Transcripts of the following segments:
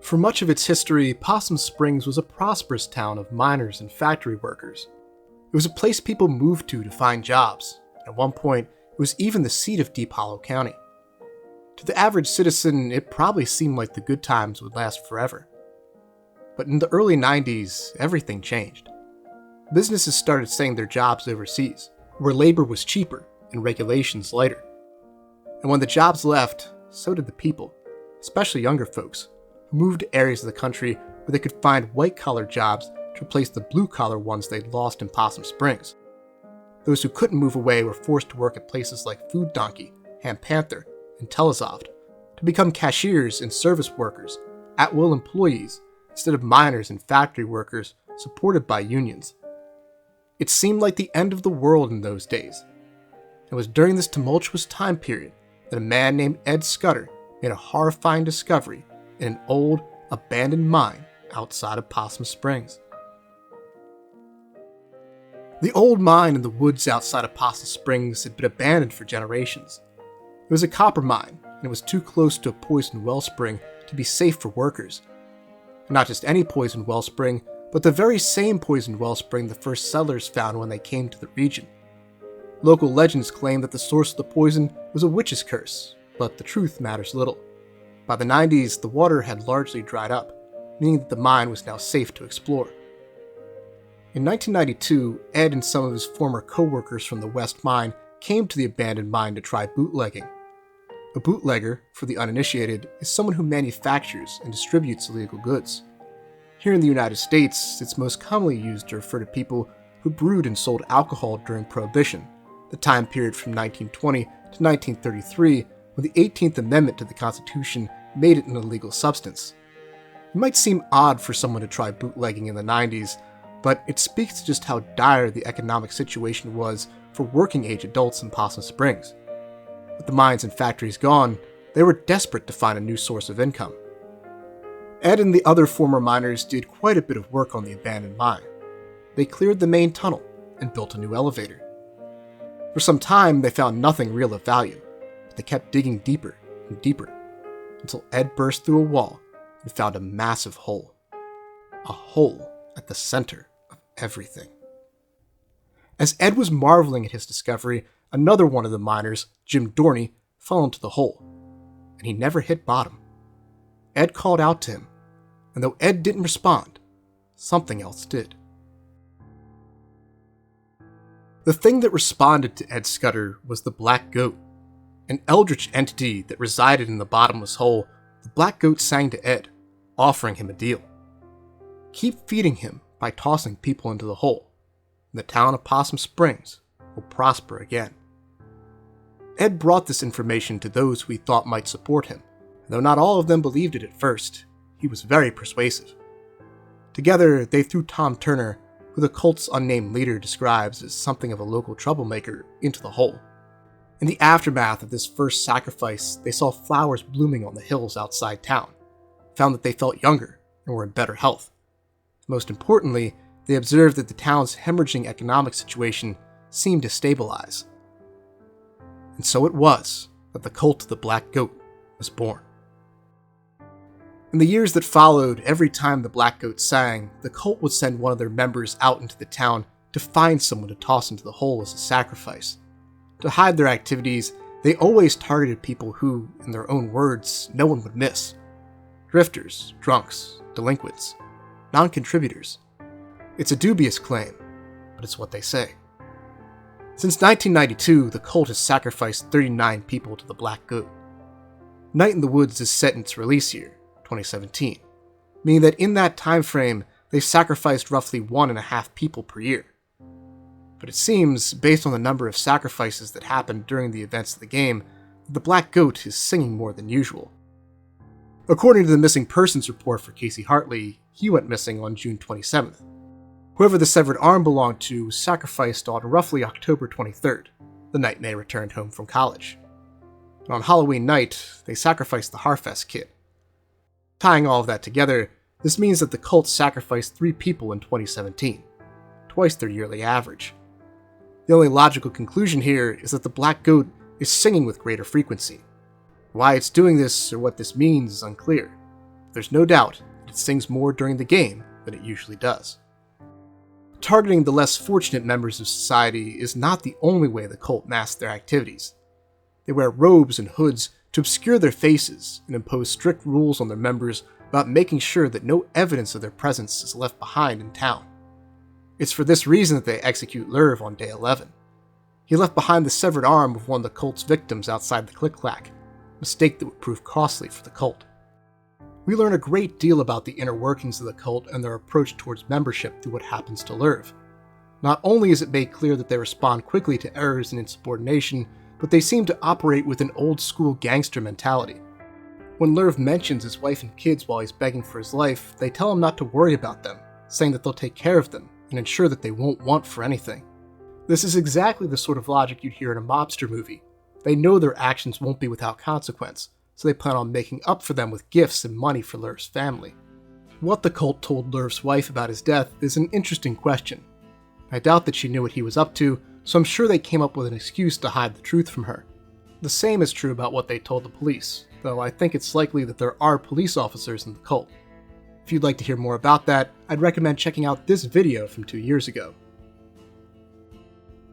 For much of its history, Possum Springs was a prosperous town of miners and factory workers. It was a place people moved to find jobs. At one point, it was even the seat of Deep Hollow County. To the average citizen, it probably seemed like the good times would last forever. But in the early 90s, everything changed. Businesses started sending their jobs overseas, where labor was cheaper and regulations lighter. And when the jobs left, so did the people, especially younger folks, who moved to areas of the country where they could find white-collar jobs to replace the blue-collar ones they'd lost in Possum Springs. Those who couldn't move away were forced to work at places like Food Donkey, Ham Panther, and Telesoft, to become cashiers and service workers, at-will employees, instead of miners and factory workers supported by unions. It seemed like the end of the world in those days. It was during this tumultuous time period that a man named Ed Scutter made a horrifying discovery in an old, abandoned mine outside of Possum Springs. The old mine in the woods outside of Possum Springs had been abandoned for generations. It was a copper mine, and it was too close to a poisoned wellspring to be safe for workers. And not just any poisoned wellspring, but the very same poisoned wellspring the first settlers found when they came to the region. Local legends claim that the source of the poison was a witch's curse, but the truth matters little. By the 90s, the water had largely dried up, meaning that the mine was now safe to explore. In 1992, Ed and some of his former co-workers from the West Mine came to the abandoned mine to try bootlegging. A bootlegger, for the uninitiated, is someone who manufactures and distributes illegal goods. Here in the United States, it's most commonly used to refer to people who brewed and sold alcohol during Prohibition, the time period from 1920 to 1933, when the 18th Amendment to the Constitution made it an illegal substance. It might seem odd for someone to try bootlegging in the 90s, but it speaks to just how dire the economic situation was for working-age adults in Possum Springs. With the mines and factories gone, they were desperate to find a new source of income. Ed and the other former miners did quite a bit of work on the abandoned mine. They cleared the main tunnel and built a new elevator. For some time, they found nothing real of value, but they kept digging deeper and deeper, until Ed burst through a wall and found a massive hole. A hole at the center of everything. As Ed was marveling at his discovery, another one of the miners, Jim Dorney, fell into the hole, and he never hit bottom. Ed called out to him, and though Ed didn't respond, something else did. The thing that responded to Ed Scutter was the Black Goat. An eldritch entity that resided in the bottomless hole. The Black Goat sang to Ed, offering him a deal. Keep feeding him by tossing people into the hole, and the town of Possum Springs will prosper again. Ed brought this information to those who he thought might support him. Though not all of them believed it at first, he was very persuasive. Together, they threw Tom Turner, who the cult's unnamed leader describes as something of a local troublemaker, into the hole. In the aftermath of this first sacrifice, they saw flowers blooming on the hills outside town, found that they felt younger and were in better health. Most importantly, they observed that the town's hemorrhaging economic situation seemed to stabilize. And so it was that the cult of the Black Goat was born. In the years that followed, every time the Black Goat sang, the cult would send one of their members out into the town to find someone to toss into the hole as a sacrifice. To hide their activities, they always targeted people who, in their own words, no one would miss. Drifters, drunks, delinquents, non-contributors. It's a dubious claim, but it's what they say. Since 1992, the cult has sacrificed 39 people to the Black Goat. Night in the Woods is set in its release year, 2017, meaning that in that time frame, they've sacrificed roughly 1.5 people per year. But it seems, based on the number of sacrifices that happened during the events of the game, that the Black Goat is singing more than usual. According to the missing persons report for Casey Hartley, he went missing on June 27th. Whoever the severed arm belonged to was sacrificed on roughly October 23rd, the night May returned home from college. And on Halloween night, they sacrificed the Harfest kid. Tying all of that together, this means that the cult sacrificed 3 people in 2017, twice their yearly average. The only logical conclusion here is that the Black Goat is singing with greater frequency. Why it's doing this or what this means is unclear. There's no doubt that it sings more during the game than it usually does. Targeting the less fortunate members of society is not the only way the cult masks their activities. They wear robes and hoods to obscure their faces and impose strict rules on their members about making sure that no evidence of their presence is left behind in town. It's for this reason that they execute Lerv on day 11. He left behind the severed arm of one of the cult's victims outside the Click-Clack, a mistake that would prove costly for the cult. We learn a great deal about the inner workings of the cult and their approach towards membership through what happens to Lerv. Not only is it made clear that they respond quickly to errors and insubordination, but they seem to operate with an old-school gangster mentality. When Lerv mentions his wife and kids while he's begging for his life, they tell him not to worry about them, saying that they'll take care of them and ensure that they won't want for anything. This is exactly the sort of logic you'd hear in a mobster movie. They know their actions won't be without consequence, so they plan on making up for them with gifts and money for Lerv's family. What the cult told Lerv's wife about his death is an interesting question. I doubt that she knew what he was up to, so I'm sure they came up with an excuse to hide the truth from her. The same is true about what they told the police, though I think it's likely that there are police officers in the cult. If you'd like to hear more about that, I'd recommend checking out this video from 2 years ago.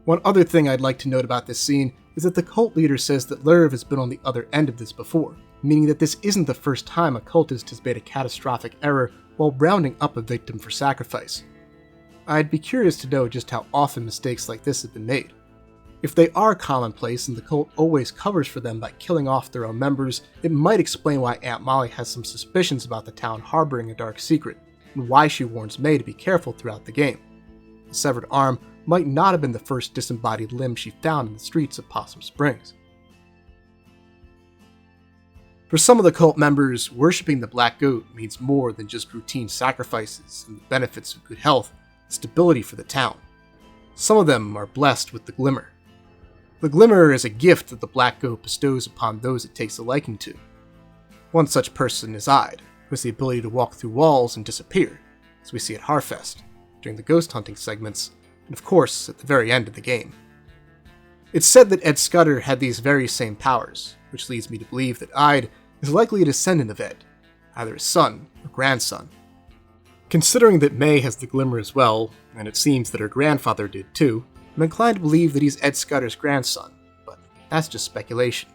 One other thing I'd like to note about this scene is that the cult leader says that Lerv has been on the other end of this before, meaning that this isn't the first time a cultist has made a catastrophic error while rounding up a victim for sacrifice. I'd be curious to know just how often mistakes like this have been made. If they are commonplace and the cult always covers for them by killing off their own members, it might explain why Aunt Molly has some suspicions about the town harboring a dark secret, and why she warns May to be careful throughout the game. The severed arm might not have been the first disembodied limb she found in the streets of Possum Springs. For some of the cult members, worshipping the Black Goat means more than just routine sacrifices and the benefits of good health and stability for the town. Some of them are blessed with the glimmer. The glimmer is a gift that the Black Goat bestows upon those it takes a liking to. One such person is Ide, who has the ability to walk through walls and disappear, as we see at Harfest, during the ghost hunting segments, and of course at the very end of the game. It's said that Ed Scutter had these very same powers, which leads me to believe that Ide is likely a descendant of Ed, either his son or grandson. Considering that May has the glimmer as well, and it seems that her grandfather did too, I'm inclined to believe that he's Ed Scutter's grandson, but that's just speculation.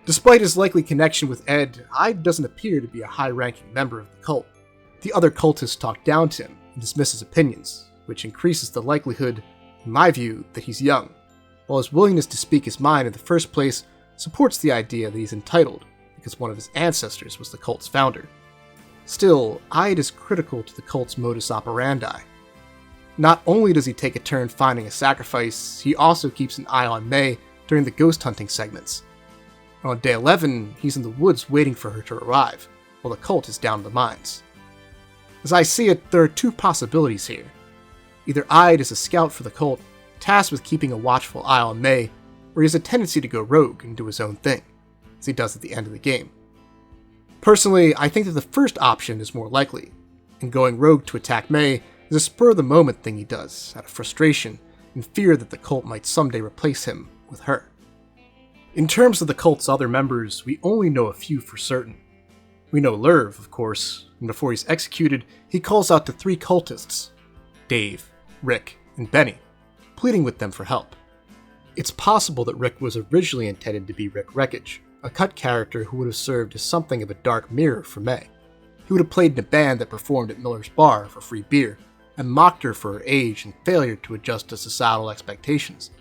Despite his likely connection with Ed, Ide doesn't appear to be a high-ranking member of the cult. The other cultists talk down to him and dismiss his opinions, which increases the likelihood, in my view, that he's young, while his willingness to speak his mind in the first place supports the idea that he's entitled because one of his ancestors was the cult's founder. Still, Ide is critical to the cult's modus operandi. Not only does he take a turn finding a sacrifice, he also keeps an eye on May during the ghost hunting segments. On day 11, he's in the woods waiting for her to arrive, while the cult is down in the mines. As I see it, there are two possibilities here. Either Ide is a scout for the cult, tasked with keeping a watchful eye on May, or he has a tendency to go rogue and do his own thing, as he does at the end of the game. Personally, I think that the first option is more likely, and going rogue to attack May is a spur-of-the-moment thing he does, out of frustration and fear that the cult might someday replace him with her. In terms of the cult's other members, we only know a few for certain. We know Lerv, of course, and before he's executed, he calls out to 3 cultists, Dave, Rick, and Benny, pleading with them for help. It's possible that Rick was originally intended to be Rick Wreckage, a cut character who would have served as something of a dark mirror for May. He would have played in a band that performed at Miller's Bar for free beer, and mocked her for her age and failure to adjust to societal expectations.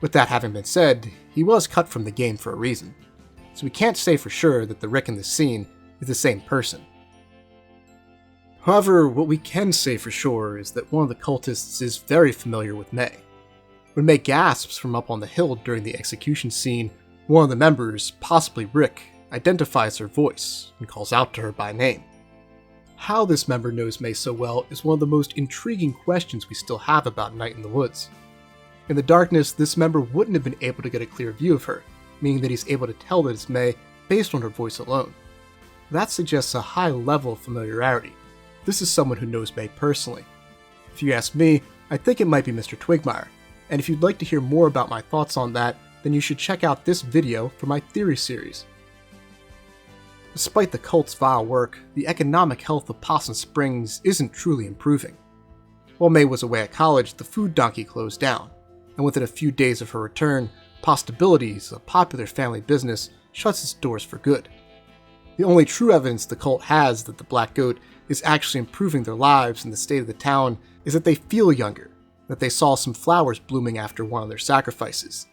With that having been said, he was cut from the game for a reason, so we can't say for sure that the Rick in this scene is the same person. However, what we can say for sure is that one of the cultists is very familiar with May. When May gasps from up on the hill during the execution scene, one of the members, possibly Rick, identifies her voice and calls out to her by name. How this member knows May so well is one of the most intriguing questions we still have about Night in the Woods. In the darkness, this member wouldn't have been able to get a clear view of her, meaning that he's able to tell that it's May based on her voice alone. That suggests a high level of familiarity. This is someone who knows May personally. If you ask me, I think it might be Mr. Twigmeyer, and if you'd like to hear more about my thoughts on that, then you should check out this video for my theory series. Despite the cult's vile work, the economic health of Possum Springs isn't truly improving. While May was away at college, the food donkey closed down, and within a few days of her return, Possibilities, a popular family business, shuts its doors for good. The only true evidence the cult has that the Black Goat is actually improving their lives and the state of the town is that they feel younger, that they saw some flowers blooming after one of their sacrifices.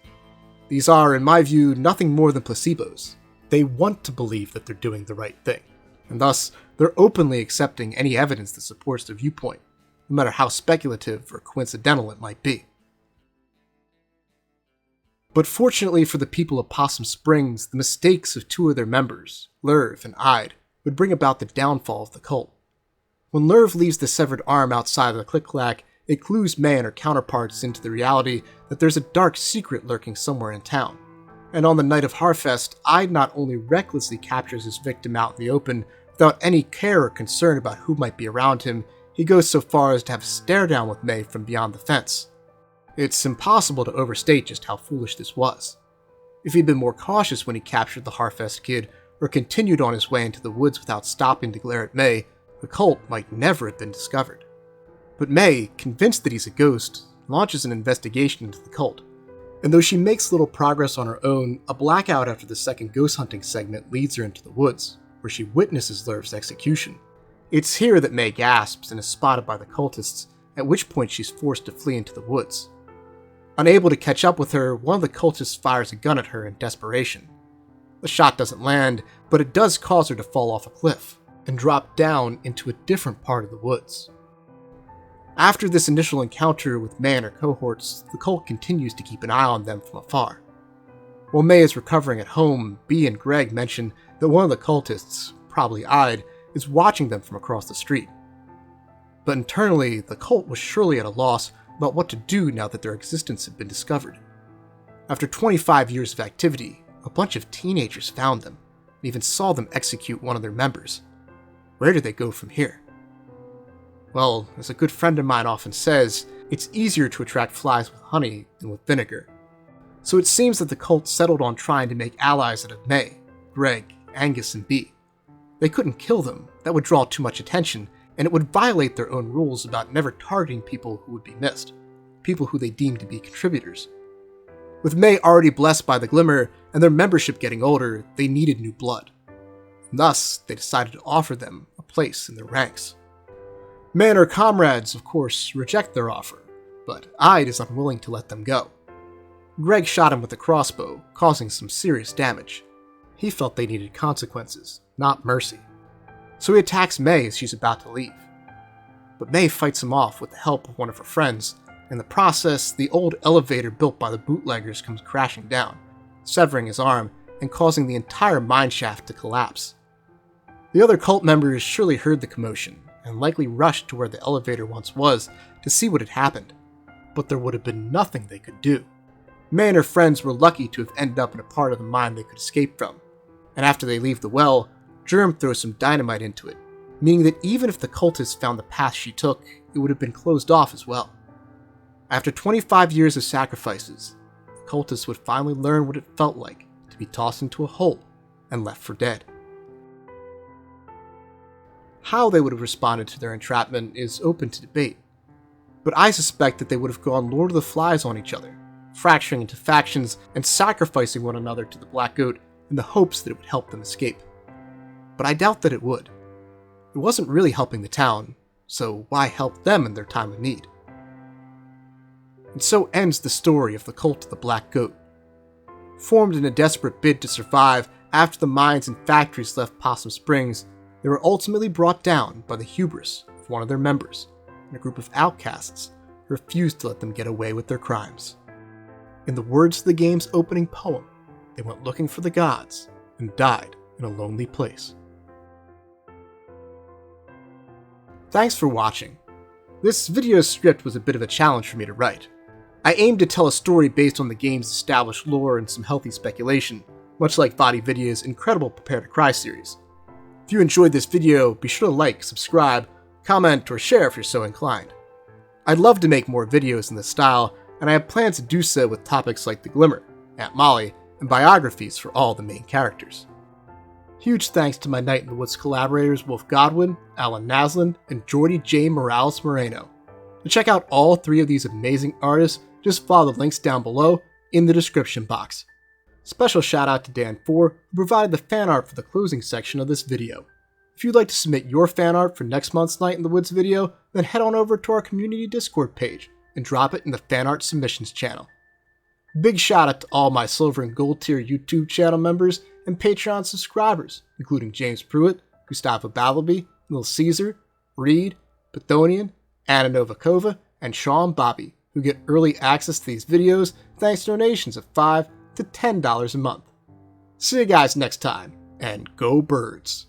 These are, in my view, nothing more than placebos. They want to believe that they're doing the right thing, and thus, they're openly accepting any evidence that supports their viewpoint, no matter how speculative or coincidental it might be. But fortunately for the people of Possum Springs, the mistakes of two of their members, Lerv and Ide, would bring about the downfall of the cult. When Lerv leaves the severed arm outside of the Click-Clack, it clues May and her counterparts into the reality that there's a dark secret lurking somewhere in town. And on the night of Harfest, Ide not only recklessly captures his victim out in the open, without any care or concern about who might be around him, he goes so far as to have a stare down with May from beyond the fence. It's impossible to overstate just how foolish this was. If he'd been more cautious when he captured the Harfest kid, or continued on his way into the woods without stopping to glare at May, the cult might never have been discovered. But May, convinced that he's a ghost, launches an investigation into the cult. And though she makes little progress on her own, a blackout after the second ghost hunting segment leads her into the woods, where she witnesses Lerv's execution. It's here that May gasps and is spotted by the cultists, at which point she's forced to flee into the woods. Unable to catch up with her, one of the cultists fires a gun at her in desperation. The shot doesn't land, but it does cause her to fall off a cliff, and drop down into a different part of the woods. After this initial encounter with May and her cohorts, the cult continues to keep an eye on them from afar. While May is recovering at home, Bee and Greg mention that one of the cultists, probably Ide, is watching them from across the street. But internally, the cult was surely at a loss about what to do now that their existence had been discovered. After 25 years of activity, a bunch of teenagers found them, and even saw them execute one of their members. Where do they go from here? Well, as a good friend of mine often says, it's easier to attract flies with honey than with vinegar. So it seems that the cult settled on trying to make allies out of May, Greg, Angus, and Bee. They couldn't kill them, that would draw too much attention, and it would violate their own rules about never targeting people who would be missed, people who they deemed to be contributors. With May already blessed by the glimmer, and their membership getting older, they needed new blood. And thus, they decided to offer them a place in their ranks. May and her comrades, of course, reject their offer, but Ide is unwilling to let them go. Greg shot him with a crossbow, causing some serious damage. He felt they needed consequences, not mercy. So he attacks May as she's about to leave. But May fights him off with the help of one of her friends. In the process, the old elevator built by the bootleggers comes crashing down, severing his arm and causing the entire mineshaft to collapse. The other cult members surely heard the commotion and likely rushed to where the elevator once was to see what had happened, but there would have been nothing they could do. May and her friends were lucky to have ended up in a part of the mine they could escape from, and after they leave the well, Germ throws some dynamite into it, meaning that even if the cultists found the path she took, it would have been closed off as well. After 25 years of sacrifices, the cultists would finally learn what it felt like to be tossed into a hole and left for dead. How they would have responded to their entrapment is open to debate, but I suspect that they would have gone Lord of the Flies on each other, fracturing into factions and sacrificing one another to the Black Goat in the hopes that it would help them escape. But I doubt that it would. It wasn't really helping the town, so why help them in their time of need? And so ends the story of the cult of the Black Goat. Formed in a desperate bid to survive after the mines and factories left Possum Springs, they were ultimately brought down by the hubris of one of their members, and a group of outcasts who refused to let them get away with their crimes. In the words of the game's opening poem, they went looking for the gods and died in a lonely place. Thanks for watching. This video's script was a bit of a challenge for me to write. I aimed to tell a story based on the game's established lore and some healthy speculation, much like Body Video's incredible Prepare to Cry series. If you enjoyed this video, be sure to like, subscribe, comment, or share if you're so inclined. I'd love to make more videos in this style, and I have plans to do so with topics like the Glimmer, Aunt Molly, and biographies for all the main characters. Huge thanks to my Night in the Woods collaborators Wolf.Godwin, Allan Naslund, and Jordi Jaen Moreno. To check out all 3 of these amazing artists, just follow the links down below in the description box. Special shout out to Dan4, who provided the fan art for the closing section of this video. If you'd like to submit your fan art for next month's Night in the Woods video, then head on over to our community Discord page and drop it in the fan art submissions channel. Big shout out to all my silver and gold tier YouTube channel members and Patreon subscribers, including James Pruitt, Gustavo Balby, Lil Caesar, Reed, Pathonian, Anna Novakova, and Sean Bobby, who get early access to these videos thanks to donations of $5 to $10 a month. See you guys next time, and go birds!